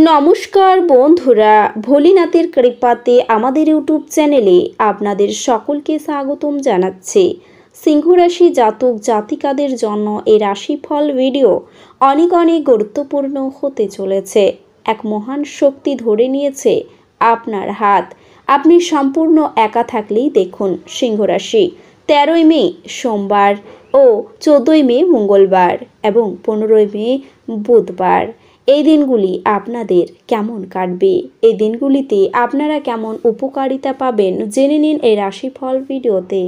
নমস্কার বন্ধুরা, ভোলেনাথের কৃপাতে আমাদের ইউটিউব চ্যানেলে আপনাদের সকলকে স্বাগতম জানাচ্ছি। সিংহ রাশি জাতক জাতিকাদের জন্য এই রাশিফল ভিডিও অনেক গুরুত্বপূর্ণ হতে চলেছে। এক মহান শক্তি ধরে নিয়েছে আপনার হাত। আপনি সম্পূর্ণ একা থাকলেই দেখুন সিংহ রাশি 13ই মে সোমবার ও 14ই মে মঙ্গলবার এবং 15ই মে বুধবার এই দিনগুলি আপনাদের কেমন কাটবে, এই দিনগুলিতে আপনারা কেমন উপকারিতা পাবেন জেনে নিন এই রাশিফল ভিডিওতে।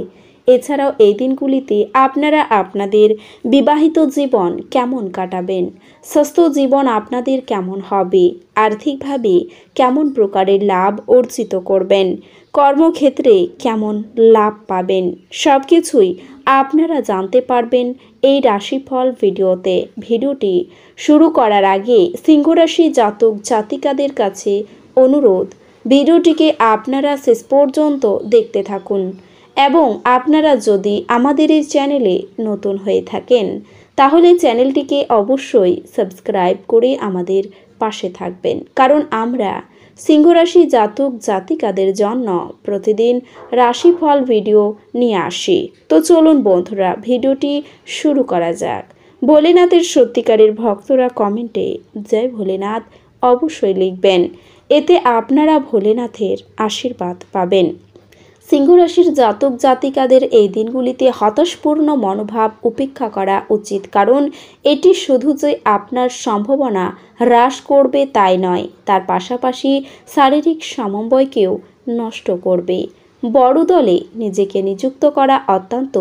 এছাড়াও এই দিনগুলিতে আপনারা আপনাদের বিবাহিত জীবন কেমন কাটাবেন, স্বাস্থ্য জীবন আপনাদের কেমন হবে, আর্থিকভাবে কেমন প্রকারের লাভ অর্জিত করবেন, কর্মক্ষেত্রে কেমন লাভ পাবেন, সব কিছুই আপনারা জানতে পারবেন এই রাশিফল ভিডিওতে। ভিডিওটি শুরু করার আগে সিংহ রাশি জাতক জাতিকাদের কাছে অনুরোধ, ভিডিওটিকে আপনারা শেষ পর্যন্ত দেখতে থাকুন এবং আপনারা যদি আমাদের এই চ্যানেলে নতুন হয়ে থাকেন তাহলে চ্যানেলটিকে অবশ্যই সাবস্ক্রাইব করে আমাদের পাশে থাকবেন, কারণ আমরা সিংহ রাশি জাতক জাতিকাদের জন্য প্রতিদিন রাশিফল ভিডিও নিয়ে আসি। তো চলুন বন্ধুরা, ভিডিওটি শুরু করা যাক। ভোলেনাথের সত্যিকারের ভক্তরা কমেন্টে জয় ভোলেনাথ অবশ্যই লিখবেন, এতে আপনারা ভোলেনাথের আশীর্বাদ পাবেন। সিংহ রাশির জাতক জাতিকাদের এই দিনগুলিতে হতাশপূর্ণ মনোভাব উপেক্ষা করা উচিত, কারণ এটি শুধু যে আপনার সম্ভাবনা হ্রাস করবে তাই নয়, তার পাশাপাশি শারীরিক সমন্বয়কেও নষ্ট করবে। বড় দলে নিজেকে নিযুক্ত করা অত্যন্ত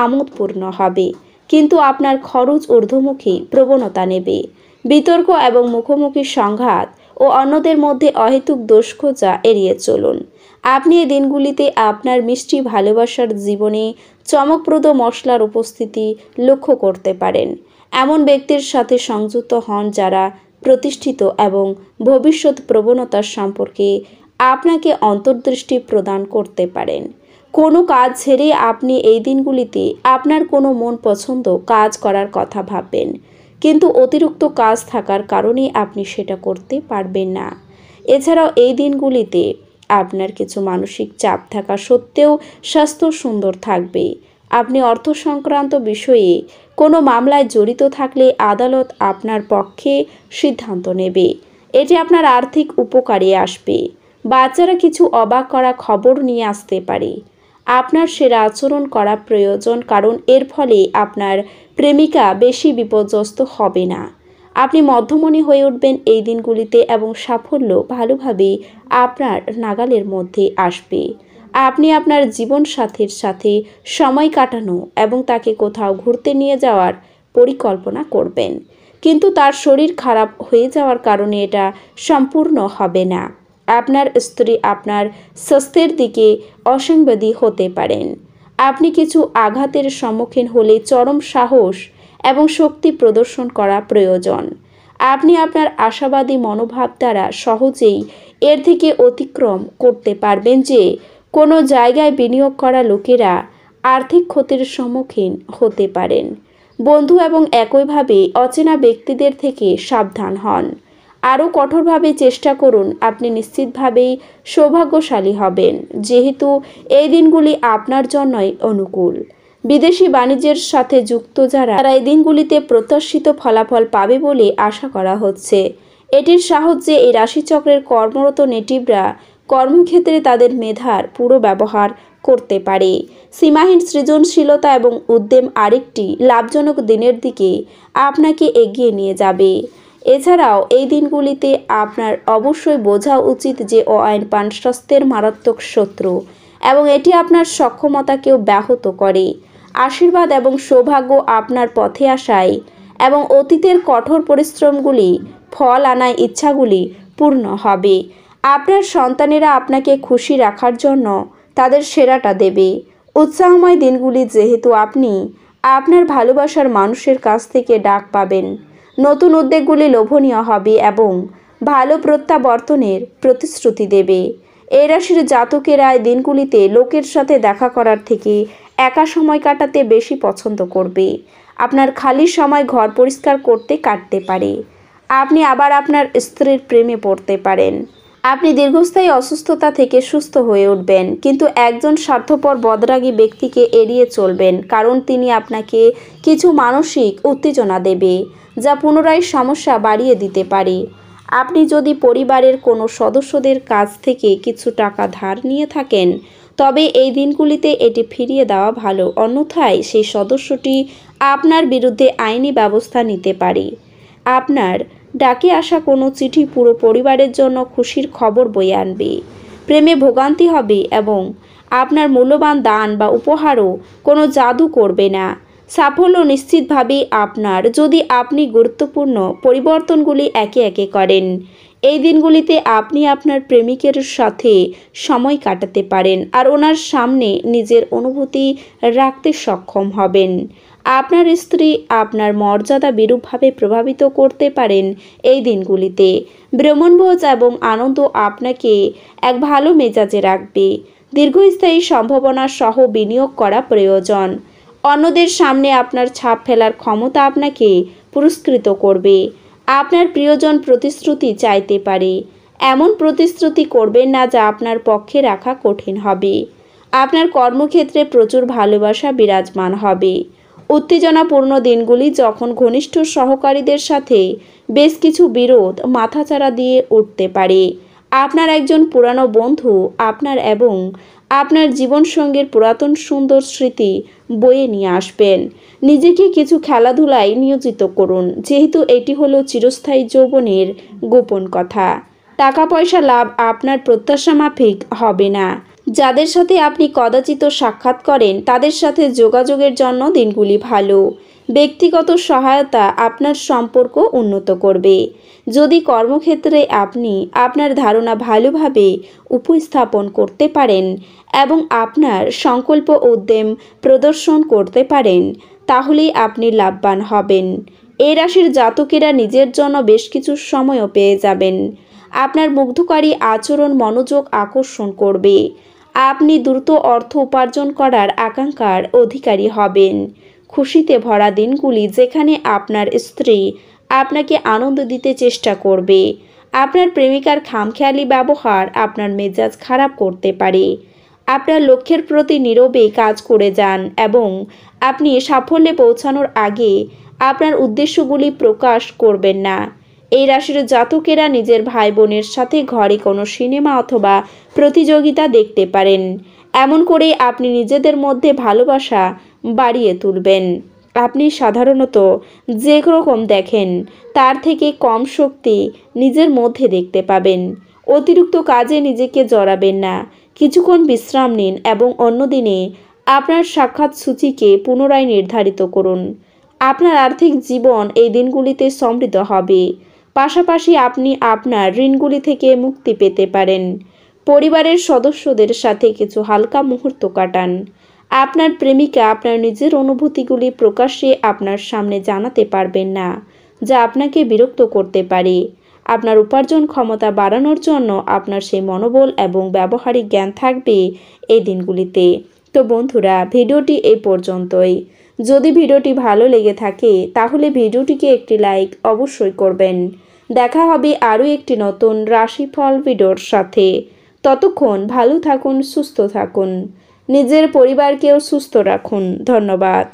আমোদপূর্ণ হবে, কিন্তু আপনার খরচ ঊর্ধ্বমুখী প্রবণতা নেবে। বিতর্ক এবং মুখোমুখি সংঘাত ও অন্যদের মধ্যে অহেতুক দোষ খোঁজা এড়িয়ে চলুন। আপনি এই দিনগুলিতে আপনার মিষ্টি ভালোবাসার জীবনে চমকপ্রদ মশলার উপস্থিতি লক্ষ্য করতে পারেন। এমন ব্যক্তির সাথে সংযুক্ত হন যারা প্রতিষ্ঠিত এবং ভবিষ্যৎ প্রবণতার সম্পর্কে আপনাকে অন্তর্দৃষ্টি প্রদান করতে পারেন। কোনো কাজ ছেড়ে আপনি এই দিনগুলিতে আপনার কোনো মন পছন্দ কাজ করার কথা ভাববেন, কিন্তু অতিরিক্ত কাজ থাকার কারণে আপনি সেটা করতে পারবেন না। এছাড়াও এই দিনগুলিতে আপনার কিছু মানসিক চাপ থাকা সত্ত্বেও স্বাস্থ্য সুন্দর থাকবে। আপনি অর্থ সংক্রান্ত বিষয়ে কোনো মামলায় জড়িত থাকলে আদালত আপনার পক্ষে সিদ্ধান্ত নেবে, এটি আপনার আর্থিক উপকারে আসবে। বাচ্চারা কিছু অবাক করা খবর নিয়ে আসতে পারে। আপনার সেরা আচরণ করা প্রয়োজন, কারণ এর ফলে আপনার প্রেমিকা বেশি বিপর্যস্ত হবে না। আপনি মধ্যমণি হয়ে উঠবেন এই দিনগুলিতে এবং সাফল্য ভালোভাবে আপনার নাগালের মধ্যে আসবে। আপনি আপনার জীবনসাথীর সাথে সময় কাটানো এবং তাকে কোথাও ঘুরতে নিয়ে যাওয়ার পরিকল্পনা করবেন, কিন্তু তার শরীর খারাপ হয়ে যাওয়ার কারণে এটা সম্পূর্ণ হবে না। আপনার স্ত্রী আপনার স্বাস্থ্যের দিকে অসংবেদী হতে পারেন। আপনি কিছু আঘাতের সম্মুখীন হলে চরম সাহস এবং শক্তি প্রদর্শন করা প্রয়োজন। আপনি আপনার আশাবাদী মনোভাব দ্বারা সহজেই এর থেকে অতিক্রম করতে পারবেন যে কোনো জায়গায় বিনিয়োগ করা লোকেরা আর্থিক ক্ষতির সম্মুখীন হতে পারেন। বন্ধু এবং একইভাবে অচেনা ব্যক্তিদের থেকে সাবধান হন। আরও কঠোরভাবে চেষ্টা করুন, আপনি নিশ্চিতভাবেই সৌভাগ্যশালী হবেন, যেহেতু এই দিনগুলি আপনার জন্যই অনুকূল। বিদেশি বাণিজ্যের সাথে যুক্ত যারা এই দিনগুলিতে প্রত্যাশিত ফলাফল পাবে বলে আশা করা হচ্ছে। এটির সাহায্যে এই রাশিচক্রের কর্মরত নেটিভরা কর্মক্ষেত্রে তাদের মেধার পুরো ব্যবহার করতে পারে। সীমাহীন সৃজনশীলতা এবং উদ্যম আরেকটি লাভজনক দিনের দিকে আপনাকে এগিয়ে নিয়ে যাবে। এছাড়াও এই দিনগুলিতে আপনার অবশ্যই বোঝা উচিত যে আইন পান স্বাস্থ্যের মারাত্মক শত্রু এবং এটি আপনার সক্ষমতাকেও ব্যাহত করে। আশীর্বাদ এবং সৌভাগ্য আপনার পথে আসায় এবং অতীতের কঠোর পরিশ্রমগুলি ফল আনায় ইচ্ছাগুলি পূর্ণ হবে। আপনার সন্তানেরা আপনাকে খুশি রাখার জন্য তাদের সেরাটা দেবে। উৎসাহময় দিনগুলি যেহেতু আপনি আপনার ভালোবাসার মানুষের কাছ থেকে ডাক পাবেন। নতুন উদ্যোগগুলি লোভনীয় হবে এবং ভালো প্রত্যাবর্তনের প্রতিশ্রুতি দেবে। এই রাশির জাতকেরা এই দিনগুলিতে লোকের সাথে দেখা করার থেকে একা সময় কাটাতে বেশি পছন্দ করবে। আপনার খালি সময় ঘর পরিষ্কার করতে কাটতে পারে। আপনি আবার আপনার স্ত্রীর প্রেমে পড়তে পারেন। আপনি দীর্ঘস্থায়ী অসুস্থতা থেকে সুস্থ হয়ে উঠবেন, কিন্তু একজন স্বার্থপর বদরাগী ব্যক্তিকে এড়িয়ে চলবেন, কারণ তিনি আপনাকে কিছু মানসিক উত্তেজনা দেবে, যা পুনরায় সমস্যা বাড়িয়ে দিতে পারে। আপনি যদি পরিবারের কোনো সদস্যদের কাছ থেকে কিছু টাকা ধার নিয়ে থাকেন, তবে এই দিনগুলিতে এটি ফিরিয়ে দেওয়া ভালো, অন্যথায় সেই সদস্যটি আপনার বিরুদ্ধে আইনি ব্যবস্থা নিতে পারে। আপনার ডাকে আসা কোনো চিঠি পুরো পরিবারের জন্য খুশির খবর বয়ে আনবে। প্রেমে ভোগান্তি হবে এবং আপনার মূল্যবান দান বা উপহারও কোনো জাদু করবে না। সাফল্য নিশ্চিতভাবেই আপনার, যদি আপনি গুরুত্বপূর্ণ পরিবর্তনগুলি একে একে করেন। এই দিনগুলিতে আপনি আপনার প্রেমিকের সাথে সময় কাটাতে পারেন আর ওনার সামনে নিজের অনুভূতি রাখতে সক্ষম হবেন। আপনার স্ত্রী আপনার মর্যাদা বিরূপভাবে প্রভাবিত করতে পারেন এই দিনগুলিতে। ভ্রমণভোজ এবং আনন্দ আপনাকে এক ভালো মেজাজে রাখবে। দীর্ঘস্থায়ী সম্ভাবনা সহ বিনিয়োগ করা প্রয়োজন। অন্যদের সামনে আপনার ছাপ ফেলার ক্ষমতা আপনাকে পুরস্কৃত করবে। আপনার প্রিয়জন প্রতিশ্রুতি চাইতে পারে। এমন প্রতিশ্রুতি করবেন না যা আপনার পক্ষে রাখা কঠিন হবে। আপনার কর্মক্ষেত্রে প্রচুর ভালোবাসা বিরাজমান হবে। উত্তেজনাপূর্ণ দিনগুলি যখন ঘনিষ্ঠ সহকারীদের সাথে বেশ কিছু বিরোধ মাথাচাড়া দিয়ে উঠতে পারে। আপনার একজন পুরানো বন্ধু আপনার এবং আপনার জীবনসঙ্গীর পুরাতন সুন্দর স্মৃতি বয়ে নিয়ে আসবেন। নিজেকে কিছু খেলাধুলায় নিয়োজিত করুন, যেহেতু এটি হলো চিরস্থায়ী যৌবনের গোপন কথা। টাকা পয়সা লাভ আপনার প্রত্যাশা মাফিক হবে না। যাদের সাথে আপনি কদাচিৎ সাক্ষাৎ করেন তাদের সাথে যোগাযোগের জন্য দিনগুলি ভালো। ব্যক্তিগত সহায়তা আপনার সম্পর্ক উন্নত করবে। যদি কর্মক্ষেত্রে আপনি আপনার ধারণা ভালোভাবে উপস্থাপন করতে পারেন এবং আপনার সংকল্প উদ্যম প্রদর্শন করতে পারেন, তাহলেই আপনি লাভবান হবেন। এই রাশির জাতকেরা নিজের জন্য বেশ কিছু সময়ও পেয়ে যাবেন। আপনার মুগ্ধকারী আচরণ মনোযোগ আকর্ষণ করবে। আপনি দ্রুত অর্থ উপার্জন করার আকাঙ্ক্ষার অধিকারী হবেন। খুশিতে ভরা দিনগুলি যেখানে আপনার স্ত্রী আপনাকে আনন্দ দিতে চেষ্টা করবে। আপনার প্রেমিকার খামখেয়ালি ব্যবহার আপনার মেজাজ খারাপ করতে পারে। আপনার লক্ষ্যের প্রতি নীরবে কাজ করে যান এবং আপনি সাফল্যে পৌঁছানোর আগে আপনার উদ্দেশ্যগুলি প্রকাশ করবেন না। এই রাশির জাতকেরা নিজের ভাই বোনের সাথে ঘরে কোনো সিনেমা অথবা প্রতিযোগিতা দেখতে পারেন। এমন করে আপনি নিজেদের মধ্যে ভালোবাসা বাড়িয়ে তুলবেন। আপনি সাধারণত যে রকম দেখেন তার থেকে কম শক্তি নিজের মধ্যে দেখতে পাবেন। অতিরিক্ত কাজে নিজেকে জড়াবেন না। কিছুক্ষণ বিশ্রাম নিন এবং অন্য দিনে আপনার সাক্ষাৎ সূচিকে পুনরায় নির্ধারিত করুন। আপনার আর্থিক জীবন এই দিনগুলিতে সমৃদ্ধ হবে। পাশাপাশি আপনি আপনার ঋণগুলি থেকে মুক্তি পেতে পারেন। পরিবারের সদস্যদের সাথে কিছু হালকা মুহূর্ত কাটান। আপনার প্রেমিকা আপনার নিজের অনুভূতিগুলি প্রকাশ্যে আপনার সামনে জানাতে পারবেন না, যা আপনাকে বিরক্ত করতে পারে। আপনার উপার্জন ক্ষমতা বাড়ানোর জন্য আপনার সেই মনোবল এবং ব্যবহারিক জ্ঞান থাকবে এই দিনগুলিতে। তো বন্ধুরা, ভিডিওটি এই পর্যন্তই। যদি ভিডিওটি ভালো লেগে থাকে তাহলে ভিডিওটিকে একটি লাইক অবশ্যই করবেন। দেখা হবে আরও একটি নতুন রাশিফল ভিডিওর সাথে। ততক্ষণ ভালো থাকুন, সুস্থ থাকুন, নিজের পরিবারকেও সুস্থ রাখুন। ধন্যবাদ।